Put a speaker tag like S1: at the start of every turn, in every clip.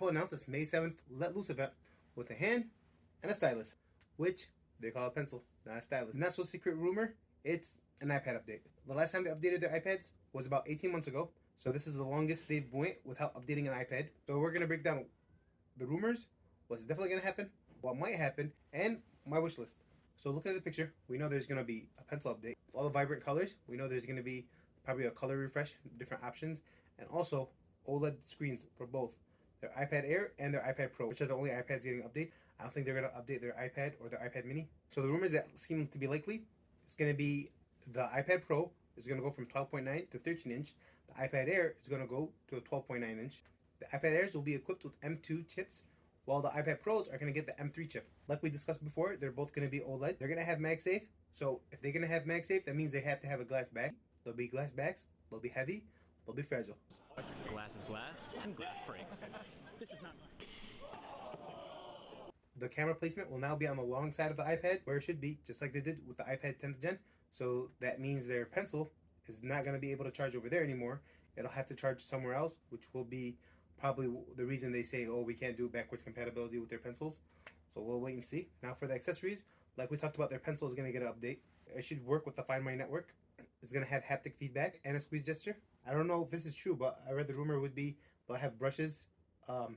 S1: Apple announced its May 7th Let Loose event with a hand and a stylus, which they call a pencil, not a stylus. Not so secret rumor, it's an iPad update. The last time they updated their iPads was about 18 months ago, so this is the longest they've went without updating an iPad. So we're going to break down the rumors, what's definitely going to happen, what might happen, and my wish list. So looking at the picture, we know there's going to be a pencil update. All the vibrant colors, we know there's going to be probably a color refresh, different options, and also OLED screens for both their iPad Air and their iPad Pro, which are the only iPads getting updates. I don't think they're going to update their iPad or their iPad mini. So the rumors that seem to be likely, it's going to be the iPad Pro is going to go from 12.9 to 13 inch. The iPad Air is going to go to a 12.9 inch. The iPad Airs will be equipped with M2 chips, while the iPad Pros are going to get the M3 chip. Like we discussed before, they're both going to be OLED. They're going to have MagSafe. So if they're going to have MagSafe, that means they have to have a glass back. They'll be glass backs. They'll be heavy. They'll be fragile.
S2: Glass is glass, and glass breaks. This is not...
S1: The camera placement will now be on the long side of the iPad, where it should be, just like they did with the iPad 10th gen. So that means their pencil is not going to be able to charge over there anymore. It'll have to charge somewhere else, which will be probably the reason they say, oh, we can't do backwards compatibility with their pencils. So we'll wait and see. Now for the accessories, like we talked about, their pencil is going to get an update. It should work with the Find My network. It's going to have haptic feedback and a squeeze gesture. I don't know if this is true, but I read the rumor would be they'll have brushes,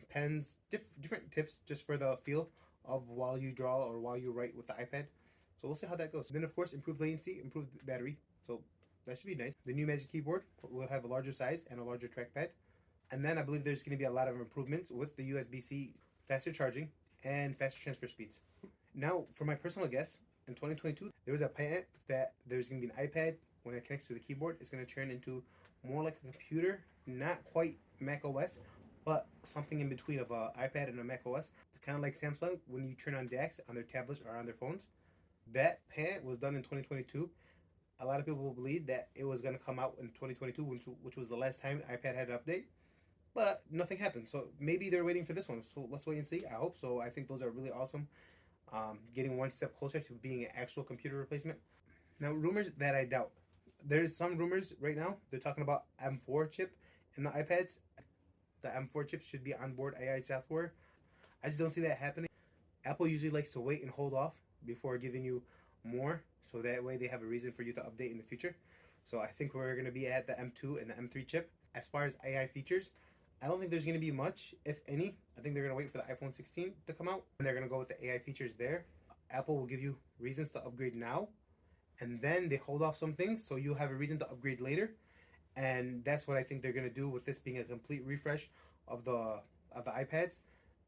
S1: pens, different tips just for the feel of while you draw or while you write with the iPad. So we'll see how that goes. Then of course, improved latency, improved battery. So that should be nice. The new Magic Keyboard will have a larger size and a larger trackpad. And then I believe there's going to be a lot of improvements with the USB-C faster charging and faster transfer speeds. Now, for my personal guess, in 2022, there was a plan that there's going to be an iPad, when it connects to the keyboard, it's going to turn into more like a computer, not quite Mac OS, but something in between of an iPad and a Mac OS. It's kind of like Samsung when you turn on DeX on their tablets or on their phones. That plan was done in 2022. A lot of people believe that it was going to come out in 2022, which was the last time iPad had an update. But nothing happened. So maybe they're waiting for this one. So let's wait and see. I hope so. I think those are really awesome. Getting one step closer to being an actual computer replacement. Now, rumors that I doubt. There's some rumors right now. They're talking about M4 chip in the iPads. The M4 chip should be onboard AI software. I just don't see that happening. Apple usually likes to wait and hold off before giving you more, so that way they have a reason for you to update in the future. So I think we're going to be at the M2 and the M3 chip. As far as AI features, I don't think there's going to be much, if any. I think they're going to wait for the iPhone 16 to come out, and they're going to go with the AI features there. Apple will give you reasons to upgrade now, and then they hold off some things, so you'll have a reason to upgrade later. And that's what I think they're going to do with this being a complete refresh of the iPads,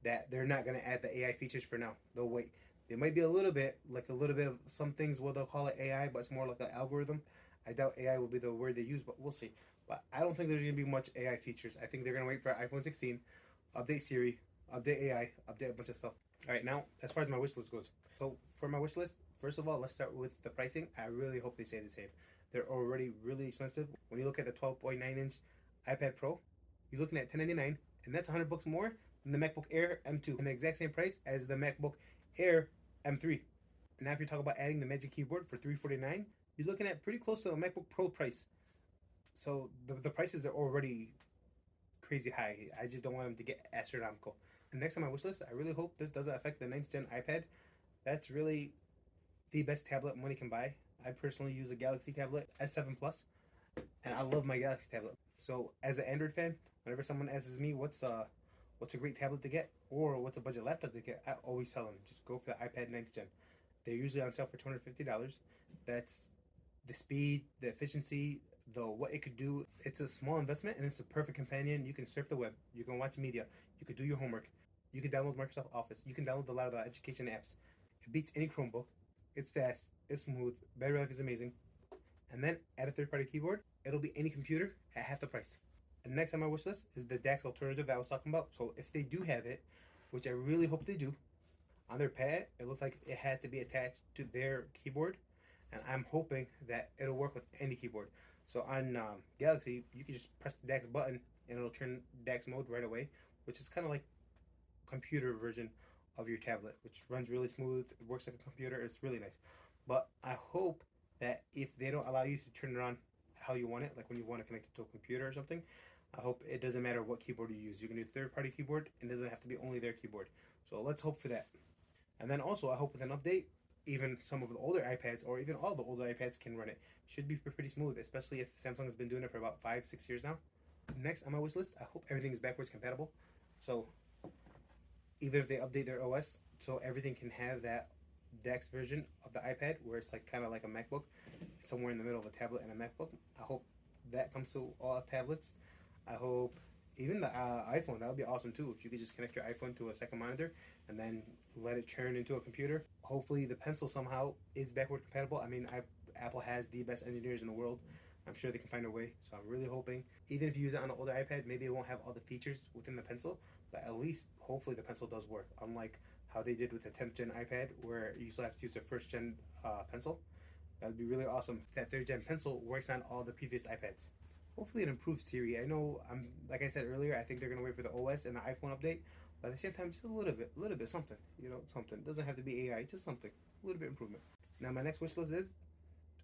S1: that they're not going to add the AI features for now. They'll wait. There might be a little bit of some things where they'll call it AI, but it's more like an algorithm. I doubt AI will be the word they use, but we'll see. But I don't think there's going to be much AI features. I think they're going to wait for iPhone 16, update Siri, update AI, update a bunch of stuff. All right, now, as far as my wish list goes. So for my wish list, first of all, let's start with the pricing. I really hope they stay the same. They're already really expensive. When you look at the 12.9-inch iPad Pro, you're looking at $1099, and that's $100 more than the MacBook Air M2, and the exact same price as the MacBook Air M3. And now if you're talking about adding the Magic Keyboard for $349, you're looking at pretty close to a MacBook Pro price. So the prices are already crazy high. I just don't want them to get astronomical. And next on my wish list, I really hope this doesn't affect the 9th gen iPad. That's really the best tablet money can buy. I personally use a Galaxy tablet S7 Plus, and I love my Galaxy tablet. So as an Android fan, whenever someone asks me what's a great tablet to get or what's a budget laptop to get, I always tell them just go for the iPad 9th gen. They're usually on sale for $250. That's the speed, the efficiency, what it could do. It's a small investment and it's a perfect companion. You can surf the web, you can watch media, you can do your homework, you can download Microsoft Office, you can download a lot of the education apps. It beats any Chromebook. It's fast, it's smooth, battery life is amazing. And then add a third-party keyboard, it'll be any computer at half the price. And next on my wish list is the DeX alternative that I was talking about. So if they do have it, which I really hope they do, on their pad, it looked like it had to be attached to their keyboard. And I'm hoping that it'll work with any keyboard. So on Galaxy, you can just press the DeX button and it'll turn DeX mode right away, which is kind of like computer version of your tablet, which runs really smooth. It works like a computer. It's really nice. But I hope that if they don't allow you to turn it on how you want it, like when you want to connect it to a computer or something, I hope it doesn't matter what keyboard you use. You can do third-party keyboard, and it doesn't have to be only their keyboard. So let's hope for that. And then also, I hope with an update, even some of the older iPads, or even all the older iPads, can run it. Should be pretty smooth, especially if Samsung has been doing it for about 5-6 years now. Next on my wish list, I hope everything is backwards compatible. So even if they update their OS, so everything can have that DeX version of the iPad, where it's like kind of like a MacBook, somewhere in the middle of a tablet and a MacBook. I hope that comes to all tablets. I hope even the iPhone, that would be awesome too. If you could just connect your iPhone to a second monitor and then let it turn into a computer. Hopefully the Pencil somehow is backward compatible. I mean, Apple has the best engineers in the world. I'm sure they can find a way. So I'm really hoping, even if you use it on an older iPad, maybe it won't have all the features within the Pencil, but at least hopefully the Pencil does work. Unlike how they did with the 10th gen iPad, where you still have to use the first gen Pencil. That would be really awesome if that 3rd gen Pencil works on all the previous iPads. Hopefully it improves Siri. I know, like I said earlier, I think they're going to wait for the OS and the iPhone update, but at the same time, just a little bit, something. You know, something. It doesn't have to be AI, just something. A little bit improvement. Now, my next wish list is,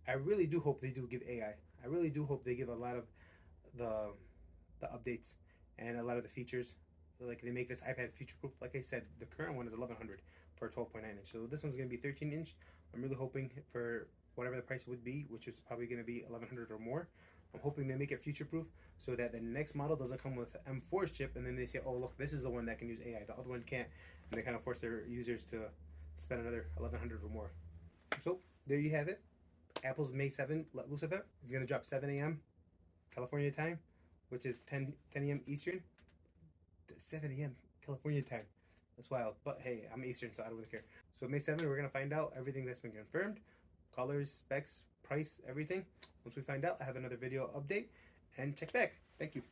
S1: I really do hope they do give AI. I really do hope they give a lot of the updates and a lot of the features. Like they make this iPad future-proof. Like I said, the current one is $1,100 for a 12.9 inch. So this one's going to be 13 inch. I'm really hoping for whatever the price would be, which is probably going to be $1,100 or more. I'm hoping they make it future-proof so that the next model doesn't come with M4's chip, and then they say, oh, look, this is the one that can use AI. The other one can't, and they kind of force their users to spend another $1,100 or more. So there you have it. Apple's May 7 Let Loose event is going to drop 7 a.m. California time, which is 10 a.m. Eastern. 7 a.m. California time. That's wild. But hey, I'm Eastern, so I don't really care. So May 7, we're going to find out everything that's been confirmed. Colors, specs, price, everything. Once we find out, I have another video update. And check back. Thank you.